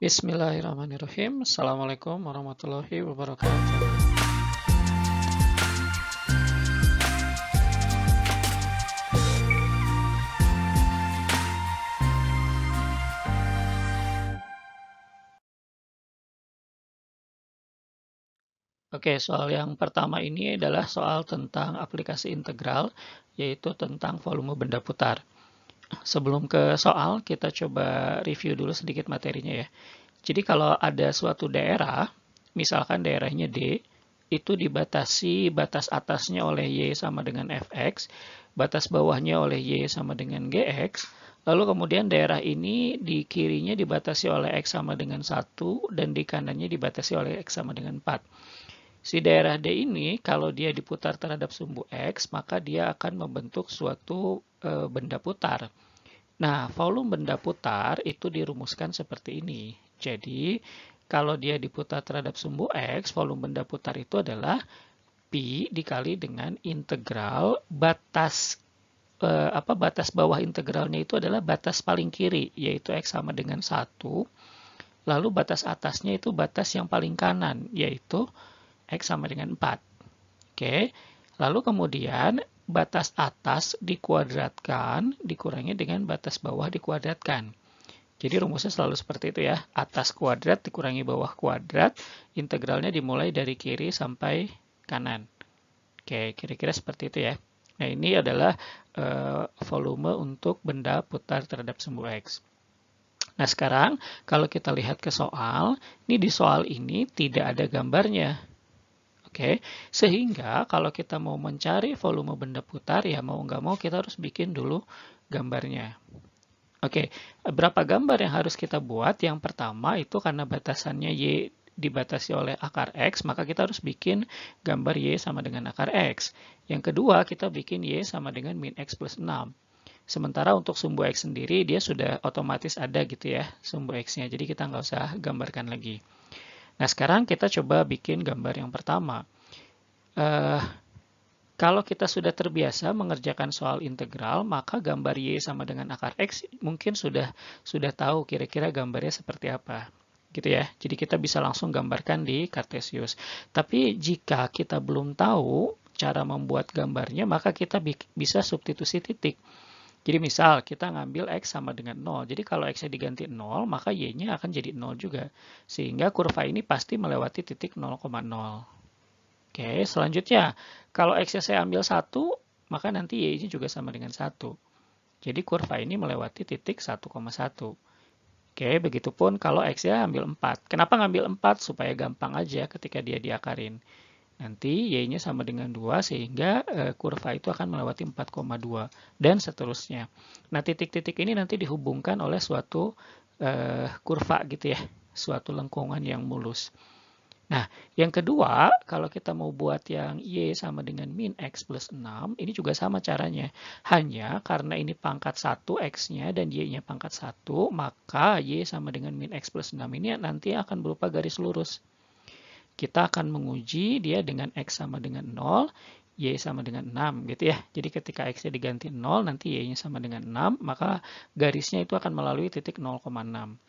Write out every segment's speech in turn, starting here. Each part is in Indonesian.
Bismillahirrahmanirrahim. Assalamualaikum warahmatullahi wabarakatuh. Oke, soal yang pertama ini adalah soal tentang aplikasi integral, yaitu tentang volume benda putar. Sebelum ke soal, kita coba review dulu sedikit materinya ya. Jadi kalau ada suatu daerah, misalkan daerahnya D, itu dibatasi batas atasnya oleh Y sama dengan Fx, batas bawahnya oleh Y sama dengan Gx, lalu kemudian daerah ini di kirinya dibatasi oleh X sama dengan 1, dan di kanannya dibatasi oleh X sama dengan 4. Si daerah D ini, kalau dia diputar terhadap sumbu X, maka dia akan membentuk suatu benda putar. Nah, volume benda putar itu dirumuskan seperti ini. Jadi, kalau dia diputar terhadap sumbu X, volume benda putar itu adalah Pi dikali dengan integral batas batas bawah integralnya itu adalah batas paling kiri, yaitu X sama dengan 1. Lalu batas atasnya itu batas yang paling kanan, yaitu X sama dengan 4. Oke, lalu kemudian batas atas dikuadratkan dikurangi dengan batas bawah dikuadratkan. Jadi rumusnya selalu seperti itu ya. Atas kuadrat dikurangi bawah kuadrat, integralnya dimulai dari kiri sampai kanan. Oke, kira-kira seperti itu ya. Nah, ini adalah volume untuk benda putar terhadap sumbu X. Nah, sekarang kalau kita lihat ke soal, ini di soal ini tidak ada gambarnya. Oke, sehingga kalau kita mau mencari volume benda putar, ya mau nggak mau kita harus bikin dulu gambarnya. Oke, berapa gambar yang harus kita buat? Yang pertama itu karena batasannya Y dibatasi oleh akar X, maka kita harus bikin gambar Y sama dengan akar X. Yang kedua, kita bikin Y sama dengan min X plus 6. Sementara untuk sumbu X sendiri, dia sudah otomatis ada gitu ya, sumbu X-nya. Jadi kita nggak usah gambarkan lagi. Nah, sekarang kita coba bikin gambar yang pertama. Kalau kita sudah terbiasa mengerjakan soal integral, maka gambar Y sama dengan akar X mungkin sudah tahu kira-kira gambarnya seperti apa. Gitu ya. Jadi kita bisa langsung gambarkan di Cartesius. Tapi jika kita belum tahu cara membuat gambarnya, maka kita bisa substitusi titik. Jadi misal kita ngambil X sama dengan 0. Jadi kalau X-nya diganti 0, maka Y-nya akan jadi 0 juga. Sehingga kurva ini pasti melewati titik 0,0. Oke, selanjutnya kalau X-nya saya ambil 1, maka nanti Y-nya juga sama dengan 1. Jadi kurva ini melewati titik 1,1. Oke, begitupun kalau X-nya ambil 4. Kenapa ngambil 4? Supaya gampang aja ketika dia diakarin. Nanti Y-nya sama dengan 2 sehingga kurva itu akan melewati 4,2 dan seterusnya. Nah, titik-titik ini nanti dihubungkan oleh suatu kurva gitu ya, suatu lengkungan yang mulus. Nah, yang kedua, kalau kita mau buat yang Y sama dengan min X plus 6, ini juga sama caranya. Hanya karena ini pangkat 1 X-nya dan Y-nya pangkat 1, maka Y sama dengan min X plus 6 ini nanti akan berupa garis lurus. Kita akan menguji dia dengan X sama dengan 0, Y sama dengan 6 gitu ya. Jadi ketika X-nya diganti 0, nanti Y-nya sama dengan 6, maka garisnya itu akan melalui titik 0,6.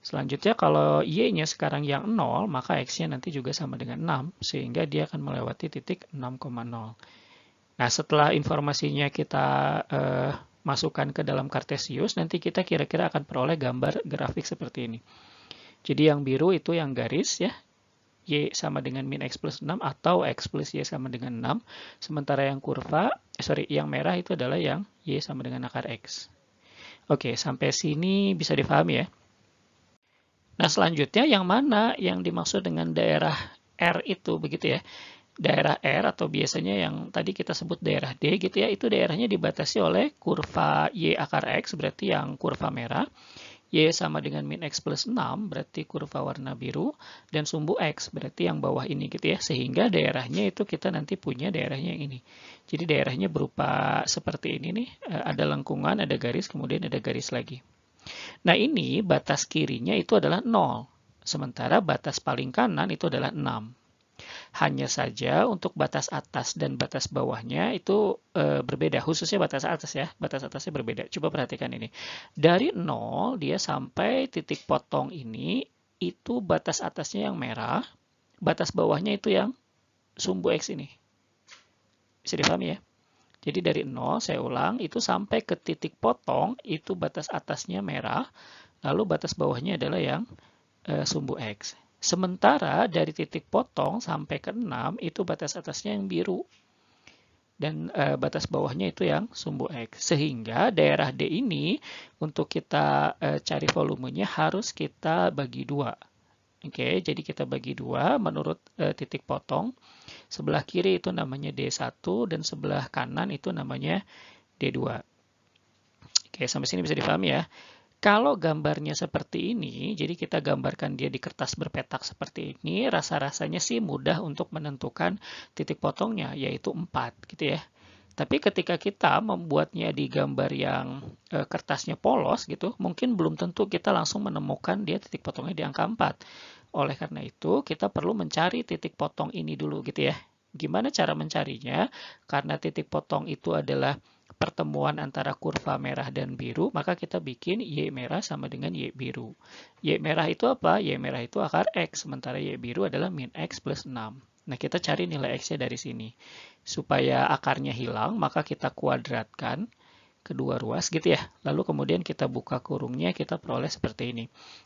Selanjutnya kalau Y-nya sekarang yang 0, maka X-nya nanti juga sama dengan 6, sehingga dia akan melewati titik 6,0. Nah, setelah informasinya kita masukkan ke dalam Cartesius, nanti kita kira-kira akan peroleh gambar grafik seperti ini. Jadi yang biru itu yang garis ya, Y sama dengan min X plus 6 atau X plus Y sama dengan 6. Sementara yang yang merah itu adalah yang Y sama dengan akar X. Oke, sampai sini bisa difahami ya. Nah, selanjutnya yang mana yang dimaksud dengan daerah R itu begitu ya. Daerah R atau biasanya yang tadi kita sebut daerah D gitu ya, itu daerahnya dibatasi oleh kurva Y akar X, berarti yang kurva merah. Y sama dengan min X plus 6, berarti kurva warna biru, dan sumbu X, berarti yang bawah ini gitu ya, sehingga daerahnya itu kita nanti punya daerahnya yang ini. Jadi daerahnya berupa seperti ini nih, ada lengkungan, ada garis, kemudian ada garis lagi. Nah ini batas kirinya itu adalah 0, sementara batas paling kanan itu adalah 6. Hanya saja untuk batas atas dan batas bawahnya itu berbeda, khususnya batas atas ya, batas atasnya berbeda. Coba perhatikan ini. Dari 0 dia sampai titik potong ini, itu batas atasnya yang merah, batas bawahnya itu yang sumbu X ini. Bisa dipahami ya? Jadi dari 0, saya ulang, itu sampai ke titik potong, itu batas atasnya merah, lalu batas bawahnya adalah yang sumbu X. Sementara dari titik potong sampai ke 6, itu batas atasnya yang biru. Dan batas bawahnya itu yang sumbu X. Sehingga daerah D ini, untuk kita cari volumenya, harus kita bagi dua. Oke, jadi kita bagi dua menurut titik potong. Sebelah kiri itu namanya D1 dan sebelah kanan itu namanya D2. Oke, sampai sini bisa dipahami ya. Kalau gambarnya seperti ini, jadi kita gambarkan dia di kertas berpetak seperti ini, rasa-rasanya sih mudah untuk menentukan titik potongnya, yaitu 4 gitu ya. Tapi ketika kita membuatnya di gambar yang kertasnya polos gitu, mungkin belum tentu kita langsung menemukan dia titik potongnya di angka 4. Oleh karena itu, kita perlu mencari titik potong ini dulu gitu ya. Gimana cara mencarinya? Karena titik potong itu adalah pertemuan antara kurva merah dan biru, maka kita bikin Y merah sama dengan Y biru. Y merah itu apa? Y merah itu akar X, sementara Y biru adalah min X plus 6. Nah, kita cari nilai X-nya dari sini. Supaya akarnya hilang, maka kita kuadratkan kedua ruas gitu ya. Lalu kemudian kita buka kurungnya, kita peroleh seperti ini.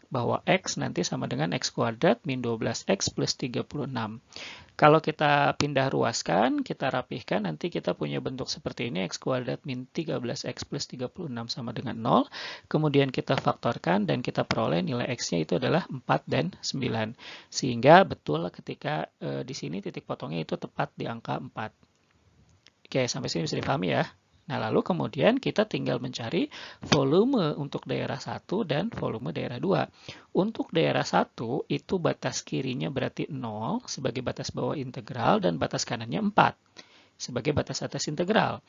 Bahwa X nanti sama dengan X kuadrat min 12X plus 36. Kalau kita pindah ruaskan, kita rapihkan, nanti kita punya bentuk seperti ini, X kuadrat min 13X plus 36 sama dengan 0. Kemudian kita faktorkan dan kita peroleh nilai X-nya itu adalah 4 dan 9. Sehingga betul ketika di sini titik potongnya itu tepat di angka 4. Oke, sampai sini bisa dipahami ya. Nah, lalu kemudian kita tinggal mencari volume untuk daerah 1 dan volume daerah 2. Untuk daerah 1, itu batas kirinya berarti 0 sebagai batas bawah integral dan batas kanannya 4 sebagai batas atas integral.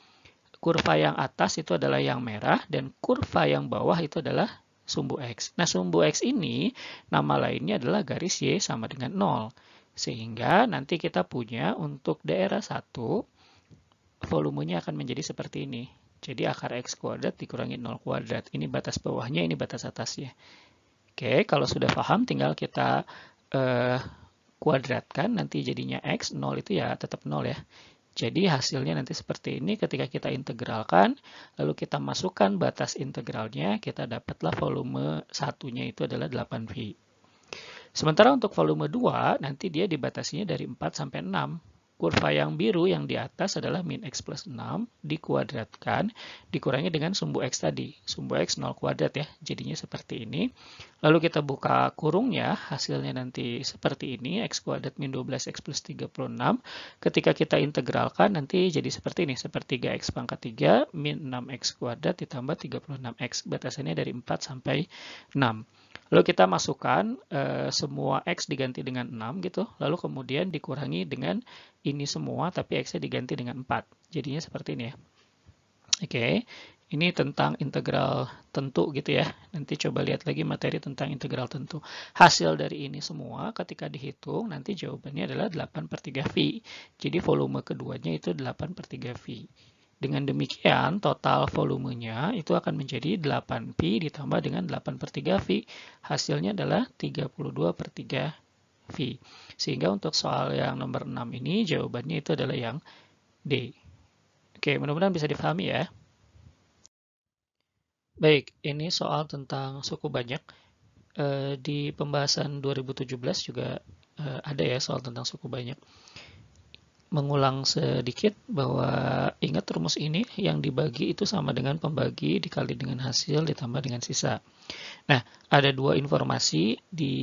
Kurva yang atas itu adalah yang merah dan kurva yang bawah itu adalah sumbu X. Nah, sumbu X ini nama lainnya adalah garis Y sama dengan 0. Sehingga nanti kita punya untuk daerah 1, volumenya akan menjadi seperti ini. Jadi akar X kuadrat dikurangi 0 kuadrat. Ini batas bawahnya, ini batas atasnya. Oke, kalau sudah paham tinggal kita kuadratkan, nanti jadinya X, 0 itu ya tetap 0 ya. Jadi hasilnya nanti seperti ini ketika kita integralkan, lalu kita masukkan batas integralnya, kita dapatlah volume satunya itu adalah 8V. Sementara untuk volume 2, nanti dia dibatasinya dari 4 sampai 6. Kurva yang biru yang di atas adalah min X plus 6 dikuadratkan, dikurangi dengan sumbu X tadi. Sumbu X 0 kuadrat ya, jadinya seperti ini. Lalu kita buka kurungnya, hasilnya nanti seperti ini, X kuadrat min 12X plus 36. Ketika kita integralkan, nanti jadi seperti ini, sepertiga X pangkat 3 min 6X kuadrat ditambah 36X. Batasannya dari 4 sampai 6. Lalu kita masukkan semua X diganti dengan 6 gitu, lalu kemudian dikurangi dengan ini semua, tapi X-nya diganti dengan 4. Jadinya seperti ini ya. Oke, ini tentang integral tentu gitu ya. Nanti coba lihat lagi materi tentang integral tentu. Hasil dari ini semua ketika dihitung, nanti jawabannya adalah 8/3V. Jadi volume keduanya itu 8/3V. Dengan demikian, total volumenya itu akan menjadi 8Pi ditambah dengan 8/3V. Hasilnya adalah 32/3V. Sehingga untuk soal yang nomor 6 ini, jawabannya itu adalah yang D. Oke, mudah-mudahan bisa dipahami ya. Baik, ini soal tentang suku banyak. Di pembahasan 2017 juga ada ya soal tentang suku banyak. Mengulang sedikit bahwa ingat rumus ini yang dibagi itu sama dengan pembagi dikali dengan hasil ditambah dengan sisa. Nah, ada dua informasi di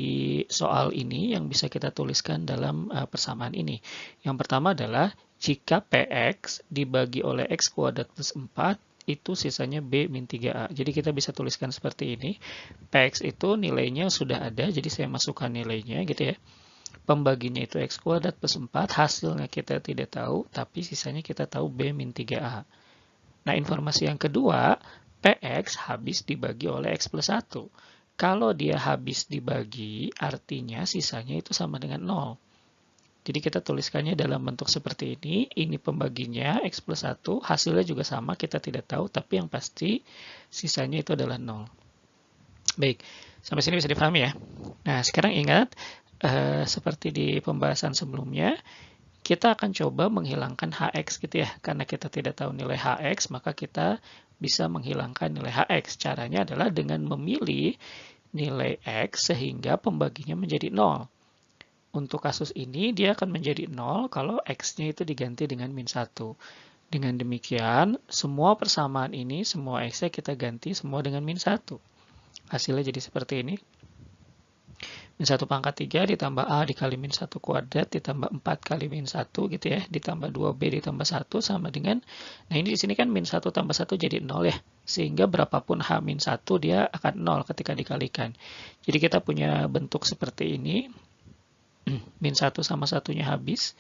soal ini yang bisa kita tuliskan dalam persamaan ini. Yang pertama adalah jika PX dibagi oleh X kuadrat plus 4, itu sisanya B min 3A. Jadi kita bisa tuliskan seperti ini. PX itu nilainya sudah ada, jadi saya masukkan nilainya gitu ya. Pembaginya itu X kuadrat plus 4, hasilnya kita tidak tahu, tapi sisanya kita tahu B min 3A. Nah, informasi yang kedua, PX habis dibagi oleh X plus 1. Kalau dia habis dibagi, artinya sisanya itu sama dengan 0. Jadi kita tuliskannya dalam bentuk seperti ini pembaginya, X plus 1, hasilnya juga sama, kita tidak tahu, tapi yang pasti sisanya itu adalah 0. Baik, sampai sini bisa dipahami ya. Nah, sekarang ingat, seperti di pembahasan sebelumnya, kita akan coba menghilangkan HX gitu ya. Karena kita tidak tahu nilai HX, maka kita bisa menghilangkan nilai HX. Caranya adalah dengan memilih nilai X sehingga pembaginya menjadi 0. Untuk kasus ini, dia akan menjadi 0 kalau X-nya itu diganti dengan min 1. Dengan demikian, semua persamaan ini, semua X-nya kita ganti semua dengan min 1. Hasilnya jadi seperti ini. Min 1 pangkat 3 ditambah A dikali min 1 kuadrat ditambah 4 kali min 1 gitu ya. Ditambah 2B ditambah 1 sama dengan, nah ini di sini kan min 1 tambah 1 jadi 0 ya. Sehingga berapapun H min 1 dia akan 0 ketika dikalikan. Jadi kita punya bentuk seperti ini. Min 1 sama satunya habis,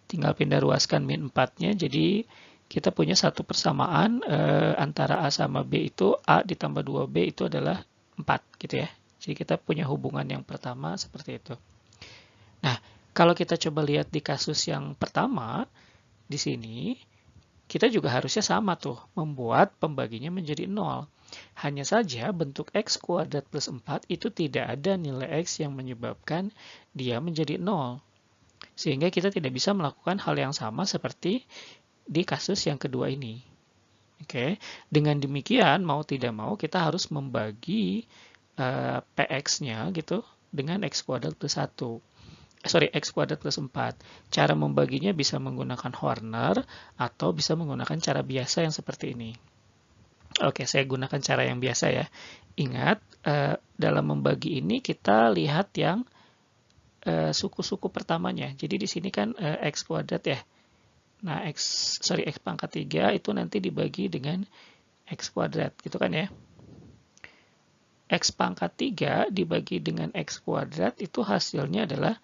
tinggal pindah ruaskan min 4-nya, jadi kita punya satu persamaan antara A sama B itu A ditambah 2B itu adalah 4 gitu ya. Jadi kita punya hubungan yang pertama seperti itu. Nah, kalau kita coba lihat di kasus yang pertama, di sini, kita juga harusnya sama tuh, membuat pembaginya menjadi 0. Hanya saja bentuk X kuadrat plus 4 itu tidak ada nilai X yang menyebabkan dia menjadi 0. Sehingga kita tidak bisa melakukan hal yang sama seperti di kasus yang kedua ini. Oke, dengan demikian mau tidak mau kita harus membagi PX-nya gitu dengan X kuadrat plus 1. X kuadrat plus 4. Cara membaginya bisa menggunakan Horner atau bisa menggunakan cara biasa yang seperti ini. Oke, saya gunakan cara yang biasa ya. Ingat, dalam membagi ini kita lihat yang suku-suku pertamanya. Jadi di sini kan X kuadrat ya. Nah, X pangkat 3 itu nanti dibagi dengan X kuadrat, gitu kan ya. X pangkat 3 dibagi dengan X kuadrat itu hasilnya adalah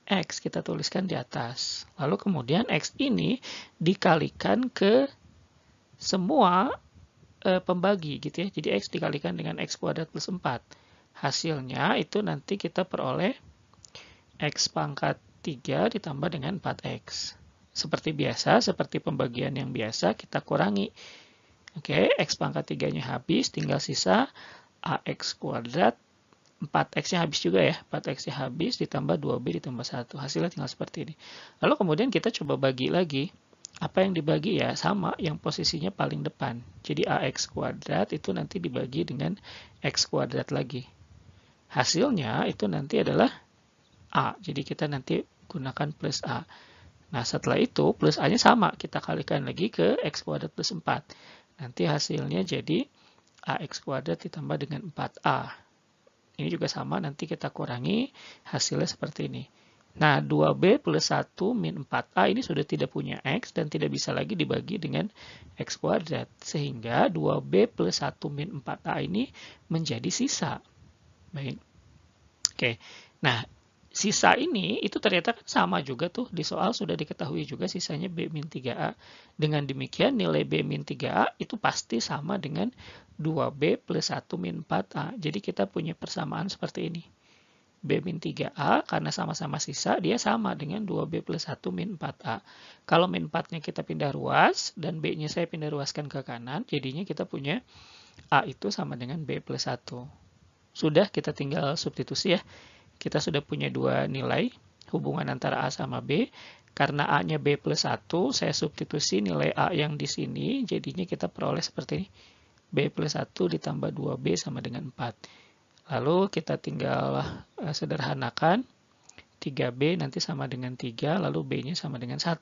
X, kita tuliskan di atas. Lalu kemudian X ini dikalikan ke semua pembagi gitu ya. Jadi X dikalikan dengan X kuadrat plus 4. Hasilnya itu nanti kita peroleh X pangkat 3 ditambah dengan 4X. Seperti biasa, seperti pembagian yang biasa, kita kurangi. Oke, X pangkat 3-nya habis, tinggal sisa AX kuadrat. 4X-nya habis juga ya, 4X-nya habis, ditambah 2B ditambah 1. Hasilnya tinggal seperti ini. Lalu kemudian kita coba bagi lagi. Apa yang dibagi ya? Sama, yang posisinya paling depan. Jadi AX kuadrat itu nanti dibagi dengan X kuadrat lagi. Hasilnya itu nanti adalah A. Jadi kita nanti gunakan plus A. Nah, setelah itu plus A-nya sama. Kita kalikan lagi ke X kuadrat plus 4. Nanti hasilnya jadi AX kuadrat ditambah dengan 4A. Ini juga sama, nanti kita kurangi, hasilnya seperti ini. Nah, 2B plus 1 min 4A ini sudah tidak punya X dan tidak bisa lagi dibagi dengan X kuadrat. Sehingga 2B plus 1 min 4A ini menjadi sisa. Baik. Oke, nah sisa ini itu ternyata kan sama juga tuh, di soal sudah diketahui juga sisanya B min 3A. Dengan demikian nilai B min 3A itu pasti sama dengan 2B plus 1 min 4A. Jadi kita punya persamaan seperti ini. B min 3A karena sama-sama sisa, dia sama dengan 2B plus 1 min 4A. Kalau min 4-nya kita pindah ruas, dan B-nya saya pindah ruaskan ke kanan, jadinya kita punya A itu sama dengan B plus 1. Sudah, kita tinggal substitusi ya. Kita sudah punya dua nilai, hubungan antara A sama B. Karena A-nya B plus 1, saya substitusi nilai A yang di sini, jadinya kita peroleh seperti ini. B plus 1 ditambah 2B sama dengan 4. Lalu kita tinggal sederhanakan, 3B nanti sama dengan 3, lalu B-nya sama dengan 1.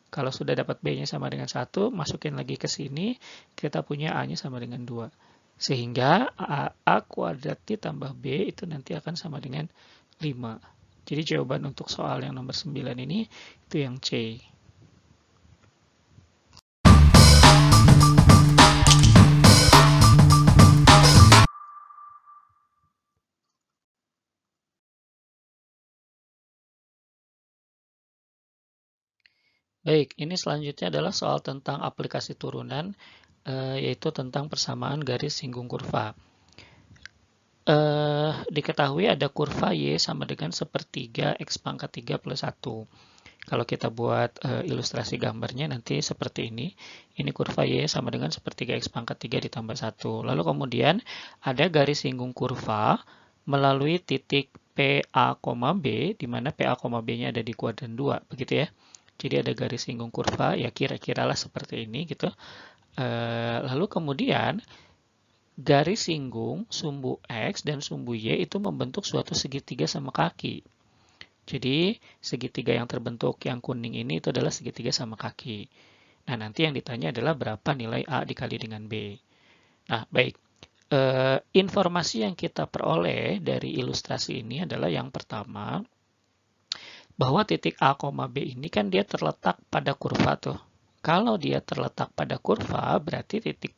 Kalau sudah dapat B-nya sama dengan 1, masukin lagi ke sini, kita punya A-nya sama dengan 2. Sehingga A kuadrat ditambah B itu nanti akan sama dengan 5. Jadi jawaban untuk soal yang nomor 9 ini itu yang C. Baik, ini selanjutnya adalah soal tentang aplikasi turunan, yaitu tentang persamaan garis singgung kurva. diketahui ada kurva Y sama dengan sepertiga X pangkat 3 plus 1. Kalau kita buat ilustrasi gambarnya nanti seperti ini. Ini kurva Y sama dengan sepertiga X pangkat 3 ditambah 1. Lalu kemudian ada garis singgung kurva melalui titik PA, B, di mana PA, B-nya ada di kuadran 2, begitu ya. Jadi ada garis singgung kurva, ya kira-kiralah seperti ini gitu. Lalu kemudian garis singgung sumbu X dan sumbu Y itu membentuk suatu segitiga sama kaki. Jadi segitiga yang terbentuk yang kuning ini itu adalah segitiga sama kaki. Nah, nanti yang ditanya adalah berapa nilai A dikali dengan B. Nah, baik. Informasi yang kita peroleh dari ilustrasi ini adalah yang pertama, bahwa titik A, B ini kan dia terletak pada kurva tuh. Kalau dia terletak pada kurva, berarti titik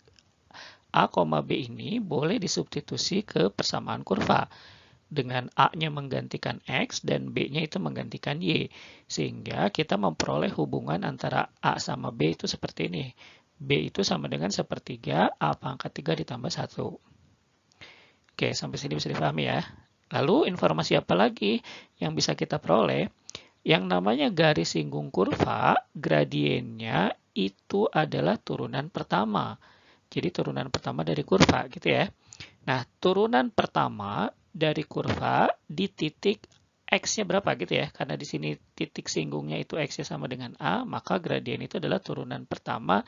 A, B ini boleh disubstitusi ke persamaan kurva. Dengan A-nya menggantikan X dan B-nya itu menggantikan Y. Sehingga kita memperoleh hubungan antara A sama B itu seperti ini. B itu sama dengan sepertiga A pangkat 3 ditambah 1. Oke, sampai sini bisa dipahami ya. Lalu informasi apa lagi yang bisa kita peroleh? Yang namanya garis singgung kurva, gradiennya itu adalah turunan pertama. Jadi turunan pertama dari kurva gitu ya. Nah, turunan pertama dari kurva di titik X-nya berapa gitu ya. Karena di sini titik singgungnya itu X-nya sama dengan A, maka gradien itu adalah turunan pertama,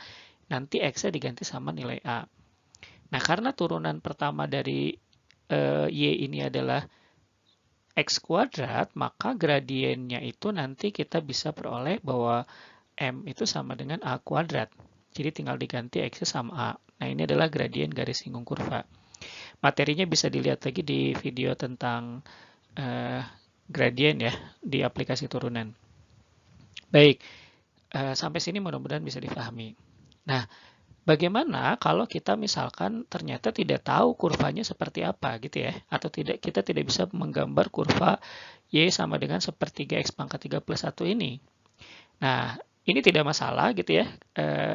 nanti X-nya diganti sama nilai A. Nah, karena turunan pertama dari Y ini adalah X kuadrat, maka gradiennya itu nanti kita bisa peroleh bahwa M itu sama dengan A kuadrat. Jadi tinggal diganti X-nya sama A. Nah, ini adalah gradien garis singgung kurva. Materinya bisa dilihat lagi di video tentang gradien ya, di aplikasi turunan. Baik, sampai sini mudah-mudahan bisa dipahami. Nah, bagaimana kalau kita misalkan ternyata tidak tahu kurvanya seperti apa gitu ya, atau kita tidak bisa menggambar kurva Y sama dengan sepertiga X pangkat 3 plus 1 ini. Nah, ini tidak masalah gitu ya.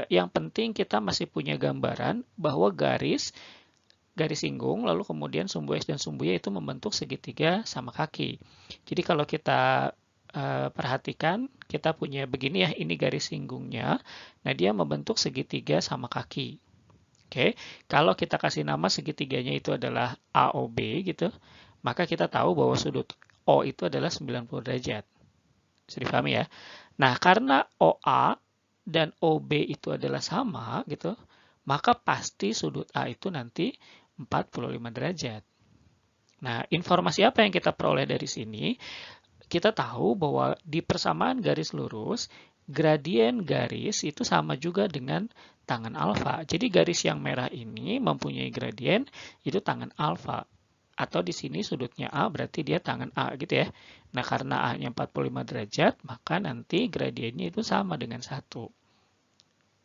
Yang penting kita masih punya gambaran bahwa garis singgung, lalu kemudian sumbu X dan sumbu Y itu membentuk segitiga sama kaki. Jadi kalau kita perhatikan, kita punya begini ya, ini garis singgungnya. Nah, dia membentuk segitiga sama kaki. Oke, kalau kita kasih nama segitiganya itu adalah AOB gitu, maka kita tahu bahwa sudut O itu adalah 90 derajat. Bisa dipahami ya? Nah, karena OA dan OB itu adalah sama gitu, maka pasti sudut A itu nanti 45 derajat. Nah, informasi apa yang kita peroleh dari sini? Kita tahu bahwa di persamaan garis lurus, gradien garis itu sama juga dengan tangen alfa. Jadi garis yang merah ini mempunyai gradien itu tangen alfa. Atau di sini sudutnya A berarti dia tangen A gitu ya. Nah, karena A-nya 45 derajat, maka nanti gradiennya itu sama dengan 1.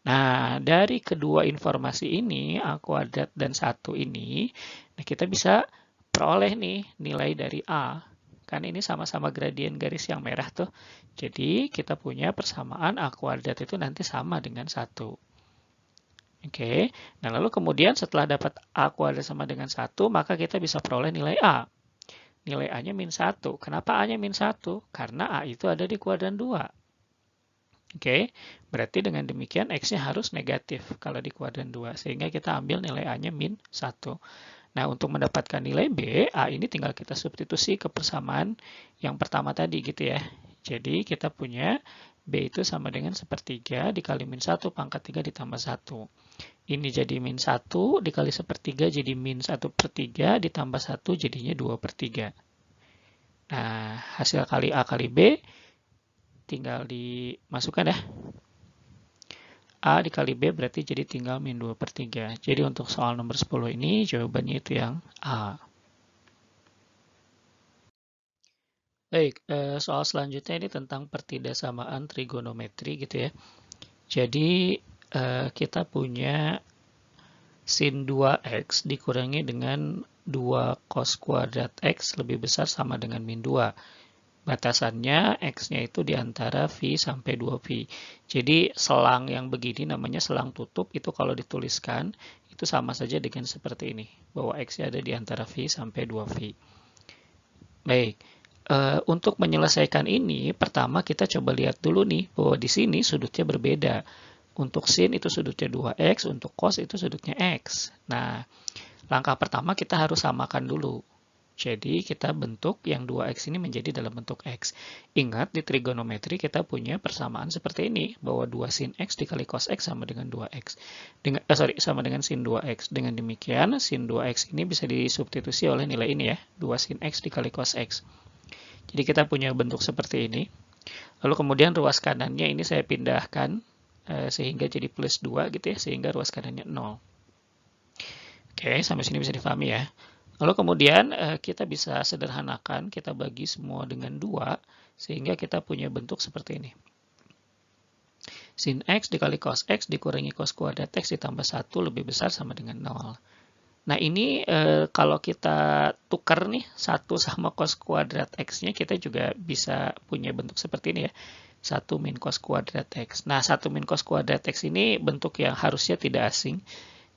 Nah, dari kedua informasi ini, A kuadrat dan 1 ini, nah kita bisa peroleh nih nilai dari A. Kan ini sama-sama gradien garis yang merah tuh. Jadi kita punya persamaan A kuadrat itu nanti sama dengan 1. Oke, nah lalu kemudian setelah dapat A kuadrat sama dengan 1, maka kita bisa peroleh nilai A. Nilai A-nya min 1. Kenapa A-nya min 1? Karena A itu ada di kuadran 2. Oke, berarti dengan demikian X-nya harus negatif kalau di kuadran 2. Sehingga kita ambil nilai A-nya min 1. Nah, untuk mendapatkan nilai B, A ini tinggal kita substitusi ke persamaan yang pertama tadi gitu ya. Jadi kita punya B itu sama dengan sepertiga dikali min 1 pangkat 3 ditambah 1. Ini jadi min 1 dikali sepertiga jadi min 1 per 3 ditambah 1 jadinya 2 per 3. Nah, hasil kali A kali B tinggal dimasukkan ya. A dikali B berarti jadi tinggal min 2 per 3. Jadi untuk soal nomor 10 ini jawabannya itu yang A. Baik, soal selanjutnya ini tentang pertidaksamaan trigonometri gitu ya. Jadi kita punya sin 2x dikurangi dengan 2 cos kuadrat x lebih besar sama dengan min 2. Batasannya X-nya itu di antara V sampai 2V. Jadi selang yang begini namanya selang tutup, itu kalau dituliskan, itu sama saja dengan seperti ini, bahwa X-nya ada di antara V sampai 2V. Baik, untuk menyelesaikan ini, pertama kita coba lihat dulu nih, bahwa di sini sudutnya berbeda. Untuk sin itu sudutnya 2X, untuk cos itu sudutnya X. Nah, langkah pertama kita harus samakan dulu. Jadi kita bentuk yang 2X ini menjadi dalam bentuk X. Ingat di trigonometri kita punya persamaan seperti ini, bahwa 2 sin X dikali cos X sama dengan 2X. Sama dengan sin 2X. Dengan demikian, sin 2X ini bisa disubstitusi oleh nilai ini ya, 2 sin X dikali cos X. Jadi kita punya bentuk seperti ini. Lalu kemudian ruas kanannya ini saya pindahkan sehingga jadi plus 2 gitu ya, sehingga ruas kanannya 0. Oke, sampai sini bisa difahami ya. Lalu kemudian kita bisa sederhanakan, kita bagi semua dengan 2, sehingga kita punya bentuk seperti ini. Sin X dikali cos X dikurangi cos kuadrat X ditambah 1 lebih besar sama dengan 0. Nah ini kalau kita tukar nih 1 sama cos kuadrat X-nya, kita juga bisa punya bentuk seperti ini ya. 1 min cos kuadrat X. Nah 1 min cos kuadrat X ini bentuk yang harusnya tidak asing.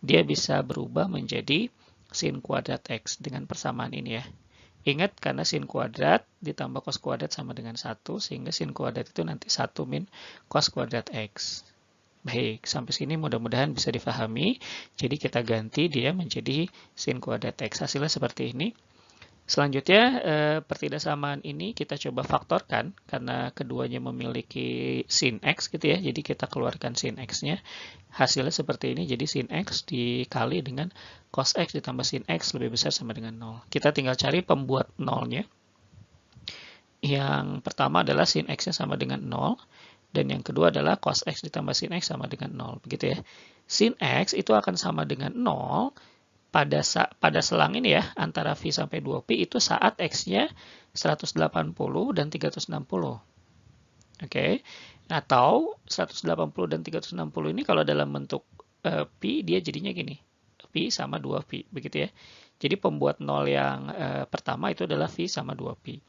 Dia bisa berubah menjadi sin kuadrat X dengan persamaan ini ya. Ingat karena sin kuadrat ditambah cos kuadrat sama dengan 1, sehingga sin kuadrat itu nanti 1 min cos kuadrat X. Baik, sampai sini mudah-mudahan bisa difahami. Jadi kita ganti dia menjadi sin kuadrat X. Hasilnya seperti ini. Selanjutnya, pertidaksamaan ini kita coba faktorkan, karena keduanya memiliki sin X gitu ya, jadi kita keluarkan sin X-nya. Hasilnya seperti ini, jadi sin X dikali dengan cos X ditambah sin X lebih besar sama dengan 0. Kita tinggal cari pembuat 0-nya. Yang pertama adalah sin X-nya sama dengan 0, dan yang kedua adalah cos X ditambah sin X sama dengan 0. Begitu ya. Sin X itu akan sama dengan 0, pada selang ini ya, antara V sampai 2Pi itu saat X-nya 180 dan 360. Oke, atau 180 dan 360 ini kalau dalam bentuk Pi, dia jadinya gini, Pi sama 2Pi, begitu ya. Jadi pembuat 0 yang pertama itu adalah V sama 2Pi.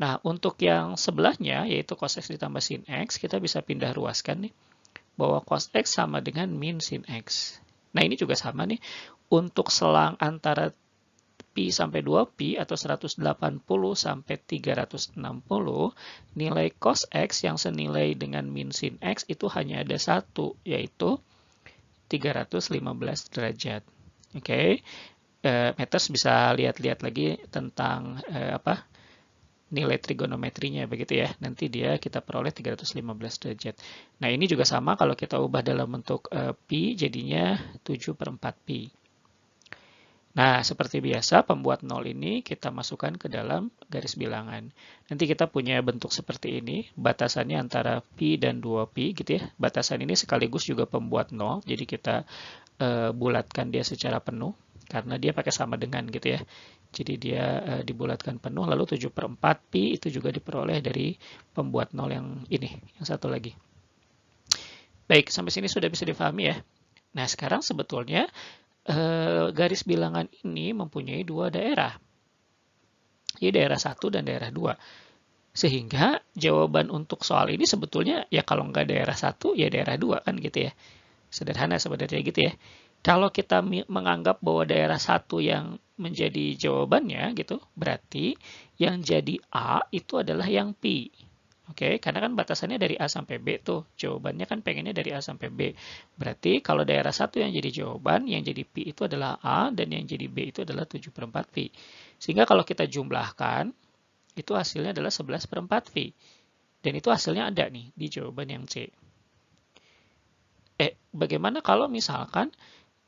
Nah, untuk yang sebelahnya, yaitu cos X ditambah sin X, kita bisa pindah ruaskan nih, bahwa cos X sama dengan min sin X. Nah, ini juga sama nih. Untuk selang antara Pi sampai 2Pi atau 180 sampai 360, nilai cos X yang senilai dengan min sin X itu hanya ada satu, yaitu 315 derajat. Oke, Meters bisa lihat-lihat lagi tentang nilai trigonometrinya begitu ya. Nanti kita peroleh 315 derajat. Nah, ini juga sama kalau kita ubah dalam bentuk Pi, jadinya 7/4Pi. Nah, seperti biasa, pembuat 0 ini kita masukkan ke dalam garis bilangan. Nanti kita punya bentuk seperti ini, batasannya antara Pi dan 2Pi gitu ya. Batasan ini sekaligus juga pembuat 0, jadi kita bulatkan dia secara penuh, karena dia pakai sama dengan gitu ya. Jadi dia dibulatkan penuh, lalu 7/4Pi itu juga diperoleh dari pembuat 0 yang ini, yang satu lagi. Baik, sampai sini sudah bisa difahami ya. Nah, sekarang sebetulnya garis bilangan ini mempunyai dua daerah. Jadi daerah 1 dan daerah 2. Sehingga jawaban untuk soal ini sebetulnya ya kalau nggak daerah 1 ya daerah 2 kan gitu ya. Sederhana sebenarnya gitu ya. Kalau kita menganggap bahwa daerah 1 yang menjadi jawabannya gitu, berarti yang jadi A itu adalah yang Pi. Oke, karena kan batasannya dari A sampai B tuh. Jawabannya kan pengennya dari A sampai B. Berarti kalau daerah 1 yang jadi jawaban, yang jadi Pi itu adalah A, dan yang jadi B itu adalah 7/4Pi. Sehingga kalau kita jumlahkan, itu hasilnya adalah 11/4Pi. Dan itu hasilnya ada nih di jawaban yang C. Bagaimana kalau misalkan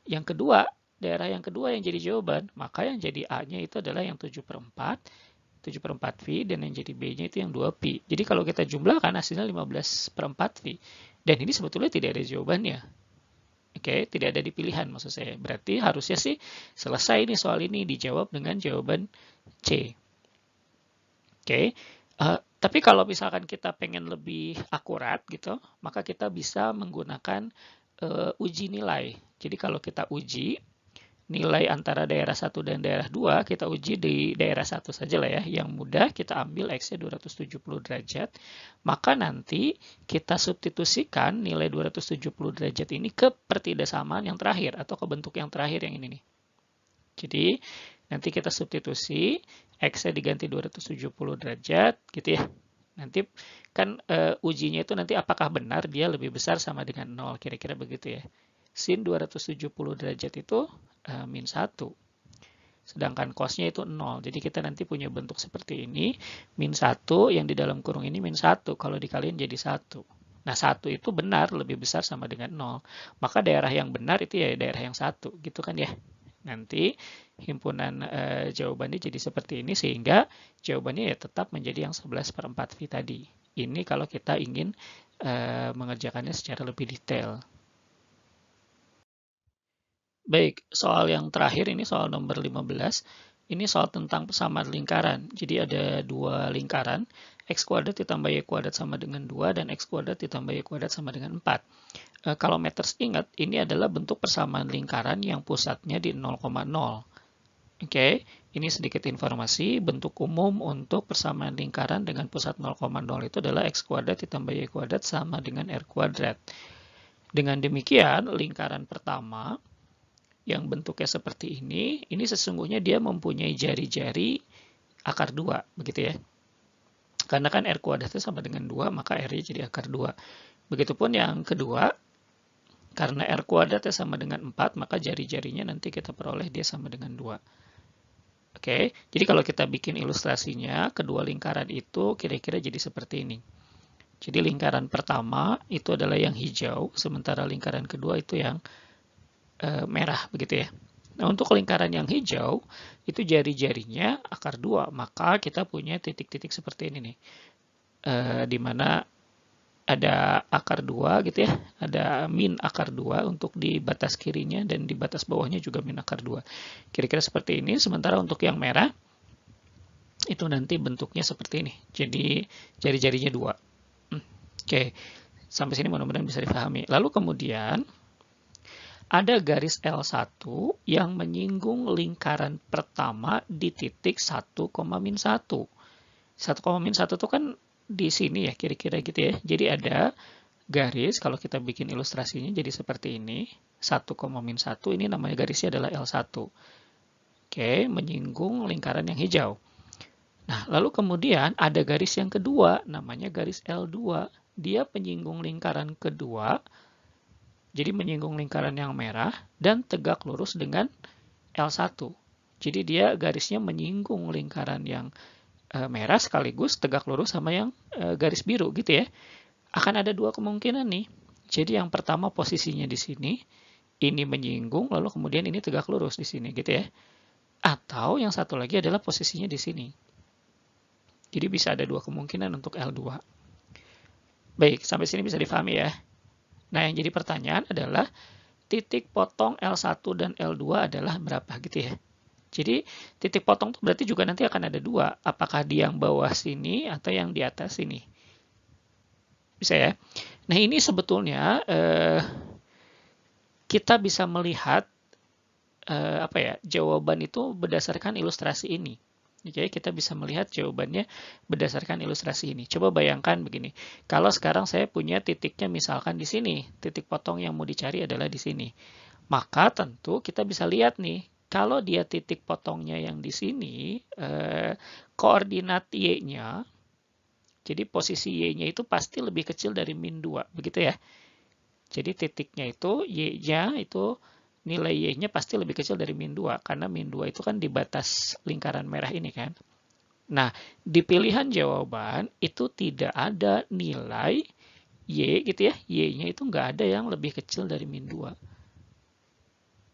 yang kedua, daerah yang kedua yang jadi jawaban, maka yang jadi A-nya itu adalah yang 7/4V, dan yang jadi B-nya itu yang 2Pi. Jadi kalau kita jumlahkan hasilnya 15/4V. Dan ini sebetulnya tidak ada jawabannya. Oke, tidak ada di pilihan maksud saya. Berarti harusnya sih selesai nih soal ini dijawab dengan jawaban C. Oke, tapi kalau misalkan kita pengen lebih akurat gitu, maka kita bisa menggunakan uji nilai. Jadi kalau kita uji, nilai antara daerah 1 dan daerah 2, kita uji di daerah 1 saja lah ya. Yang mudah kita ambil X-nya 270 derajat, maka nanti kita substitusikan nilai 270 derajat ini ke pertidaksamaan yang terakhir, atau ke bentuk yang terakhir yang ini nih. Jadi, nanti kita substitusi, X-nya diganti 270 derajat, gitu ya. Nanti kan ujinya itu nanti apakah benar dia lebih besar sama dengan 0, kira-kira begitu ya. Sin 270 derajat itu min 1. Sedangkan cosnya itu 0. Jadi kita nanti punya bentuk seperti ini, min 1 yang di dalam kurung ini min 1. Kalau dikaliin jadi 1. Nah, 1 itu benar lebih besar sama dengan 0. Maka daerah yang benar itu ya daerah yang 1. Gitu kan ya. Nanti himpunan jawabannya jadi seperti ini, sehingga jawabannya ya tetap menjadi yang 11/4 V tadi. Ini kalau kita ingin mengerjakannya secara lebih detail. Baik, soal yang terakhir ini soal nomor 15. Ini soal tentang persamaan lingkaran. Jadi ada dua lingkaran, x kuadrat ditambah y kuadrat sama dengan 2, dan x kuadrat ditambah y kuadrat sama dengan 4. Kalau Matters ingat, ini adalah bentuk persamaan lingkaran yang pusatnya di 0,0. Oke, ini sedikit informasi. Bentuk umum untuk persamaan lingkaran dengan pusat 0,0 itu adalah x kuadrat ditambah y kuadrat sama dengan r kuadrat. Dengan demikian, lingkaran pertama yang bentuknya seperti ini sesungguhnya dia mempunyai jari-jari akar 2, begitu ya. Karena kan r kuadratnya sama dengan 2, maka r-nya jadi akar 2. Begitupun yang kedua, karena r kuadratnya sama dengan 4, maka jari-jarinya nanti kita peroleh dia sama dengan 2. Oke, jadi kalau kita bikin ilustrasinya, kedua lingkaran itu kira-kira jadi seperti ini. Jadi lingkaran pertama itu adalah yang hijau, sementara lingkaran kedua itu yang merah, begitu ya. Nah, untuk lingkaran yang hijau, itu jari-jarinya akar 2, maka kita punya titik-titik seperti ini nih. Di mana ada akar 2 gitu ya, ada min akar 2 untuk di batas kirinya, dan di batas bawahnya juga min akar 2. Kira-kira seperti ini, sementara untuk yang merah, itu nanti bentuknya seperti ini. Jadi jari-jarinya 2. Oke, sampai sini mudah-mudahan bisa dipahami. Lalu kemudian, ada garis L1 yang menyinggung lingkaran pertama di titik 1,-1. 1,-1 itu kan di sini ya, kira-kira gitu ya. Jadi ada garis, kalau kita bikin ilustrasinya jadi seperti ini. 1,-1 ini namanya garisnya adalah L1. Oke, menyinggung lingkaran yang hijau. Nah, lalu kemudian ada garis yang kedua, namanya garis L2. Dia penyinggung lingkaran kedua, jadi menyinggung lingkaran yang merah dan tegak lurus dengan L1. Jadi dia garisnya menyinggung lingkaran yang merah sekaligus tegak lurus sama yang garis biru gitu ya. Akan ada dua kemungkinan nih. Jadi yang pertama posisinya di sini, ini menyinggung, lalu kemudian ini tegak lurus di sini gitu ya. Atau yang satu lagi adalah posisinya di sini. Jadi bisa ada dua kemungkinan untuk L2. Baik, sampai sini bisa difahami ya. Nah, yang jadi pertanyaan adalah titik potong L1 dan L2 adalah berapa gitu ya. Jadi titik potong itu berarti juga nanti akan ada dua. Apakah di yang bawah sini atau yang di atas sini. Bisa ya. Nah, ini sebetulnya kita bisa melihat jawaban itu berdasarkan ilustrasi ini. Jadi kita bisa melihat jawabannya berdasarkan ilustrasi ini. Coba bayangkan begini. Kalau sekarang saya punya titiknya misalkan di sini. Titik potong yang mau dicari adalah di sini. Maka tentu kita bisa lihat nih. Kalau dia titik potongnya yang di sini, koordinat Y-nya, jadi posisi Y-nya itu pasti lebih kecil dari min 2. Begitu ya. Jadi titiknya itu, Y-nya itu, nilai Y-nya pasti lebih kecil dari min 2, karena min 2 itu kan di batas lingkaran merah ini kan. Nah, di pilihan jawaban itu tidak ada nilai Y gitu ya, Y-nya itu nggak ada yang lebih kecil dari min 2.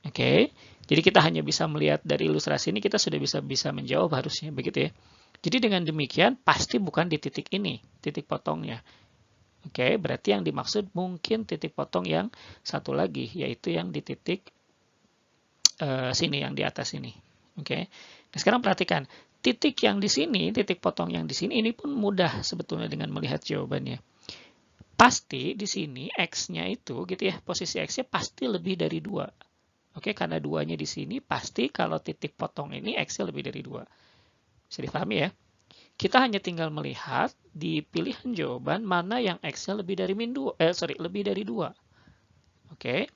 Oke, jadi kita hanya bisa melihat dari ilustrasi ini, kita sudah bisa menjawab harusnya, begitu ya. Jadi dengan demikian, pasti bukan di titik ini, titik potongnya. Oke, berarti yang dimaksud mungkin titik potong yang satu lagi, yaitu yang di titik sini, yang di atas ini. Oke. Nah, sekarang perhatikan, titik yang di sini, titik potong yang di sini, ini pun mudah sebetulnya dengan melihat jawabannya. Pasti di sini X-nya itu, gitu ya, posisi X-nya pasti lebih dari 2. Oke, karena 2-nya di sini, pasti kalau titik potong ini X-nya lebih dari 2. Bisa dipahami ya? Kita hanya tinggal melihat di pilihan jawaban mana yang X-nya lebih dari lebih dari 2. Oke,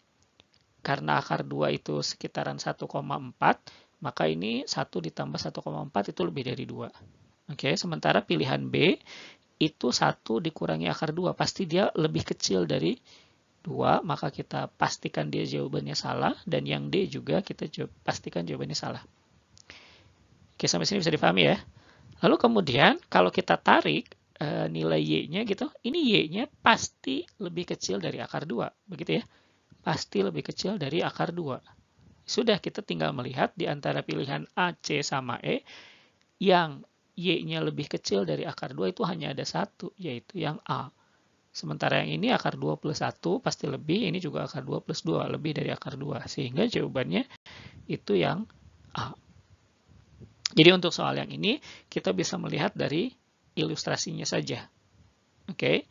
karena akar 2 itu sekitaran 1,4, maka ini 1 ditambah 1,4 itu lebih dari 2. Oke, sementara pilihan B itu 1 dikurangi akar 2, pasti dia lebih kecil dari 2, maka kita pastikan dia jawabannya salah, dan yang D juga kita pastikan jawabannya salah. Oke, sampai sini bisa dipahami ya. Lalu kemudian kalau kita tarik nilai Y-nya gitu, ini Y-nya pasti lebih kecil dari akar 2, begitu ya. Pasti lebih kecil dari akar 2. Sudah, kita tinggal melihat di antara pilihan A, C, sama E, yang Y-nya lebih kecil dari akar 2 itu hanya ada satu, yaitu yang A. Sementara yang ini akar 2 plus 1 pasti lebih, ini juga akar 2 plus 2, lebih dari akar 2. Sehingga jawabannya itu yang A. Jadi untuk soal yang ini, kita bisa melihat dari ilustrasinya saja. Oke.